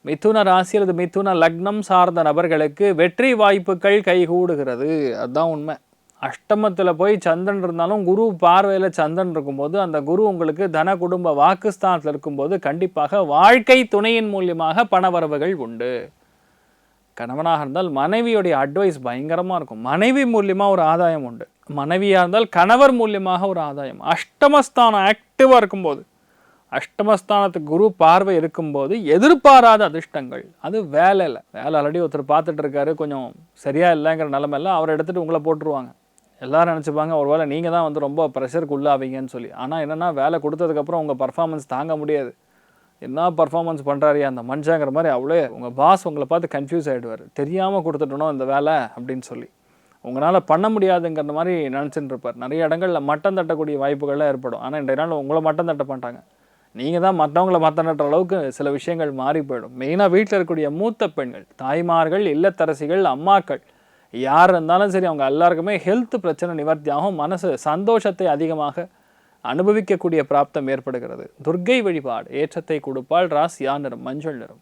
மிதுன ராசி அல்லது மிதுன லக்னம் சார்ந்த நபர்களுக்கு வெற்றி வாய்ப்புகள் கைகூடுகிறது. அதுதான் உண்மை. அஷ்டமத்தில் போய் சந்திரன் இருந்தாலும் குரு பார்வையில் சந்திரன் இருக்கும்போது அந்த குரு உங்களுக்கு தன குடும்ப வாக்குஸ்தானத்தில் இருக்கும்போது கண்டிப்பாக வாழ்க்கை துணையின் மூலியமாக பணவரவுகள் உண்டு. கணவனாக இருந்தால் மனைவியுடைய அட்வைஸ் பயங்கரமாக இருக்கும். மனைவி மூலியமாக ஒரு ஆதாயம் உண்டு. மனைவியாக இருந்தால் கணவர் மூலியமாக ஒரு ஆதாயம். அஷ்டமஸ்தானம் ஆக்டிவாக இருக்கும்போது, அஷ்டமஸ்தானத்துக்கு குரு பார்வை இருக்கும்போது எதிர்பாராத அதிர்ஷ்டங்கள். அது வேலை இல்லை. வேலை ஆல்ரெடி ஒருத்தர் பார்த்துட்டு இருக்காரு, கொஞ்சம் சரியா இல்லைங்கிற நிலைமையில அவரை எடுத்துகிட்டு உங்களை போட்டுருவாங்க. எல்லாரும் நினச்சிப்பாங்க ஒரு வேளை நீங்கள் தான் வந்து ரொம்ப ப்ரெஷருக்கு உள்ளாவீங்கன்னு சொல்லி. ஆனால் என்னென்னா வேலை கொடுத்ததுக்கப்புறம் உங்கள் பர்ஃபார்மன்ஸ் தாங்க முடியாது. என்ன பர்ஃபார்மன்ஸ் பண்ணுறாரு அந்த மனுஷங்கிற மாதிரி அவ்வளோ உங்கள் பாஸ் உங்களை பார்த்து கன்ஃபியூஸ் ஆகிடுவார். தெரியாமல் கொடுத்துட்டணும் இந்த வேலை அப்படின்னு சொல்லி உங்களால் பண்ண முடியாதுங்கிற மாதிரி நினச்சிட்டு இருப்பார். நிறைய இடங்களில் மட்டம் தட்டக்கூடிய வாய்ப்புகள்லாம் ஏற்படும். ஆனால் இன்றைய நாள் உங்களை மட்டம் தட்ட மாட்டாங்க. நீங்கள் தான் மற்றவங்களை மட்டம் தட்டுற அளவுக்கு சில விஷயங்கள் மாறி போயிடும். மெயினாக வீட்டில் இருக்கக்கூடிய மூத்த பெண்கள், தாய்மார்கள், இல்லத்தரசிகள், அம்மாக்கள் யார் இருந்தாலும் சரி அவங்க எல்லாருக்குமே ஹெல்த் பிரச்சனை நிவர்த்தி ஆகும். மனசு சந்தோஷத்தை அதிகமாக அனுபவிக்கக்கூடிய பிராப்தம் ஏற்படுகிறது. துர்க்கை வழிபாடு ஏற்றத்தை கொடுப்பால். ராசியா நிறம் மஞ்சள் நிறம்.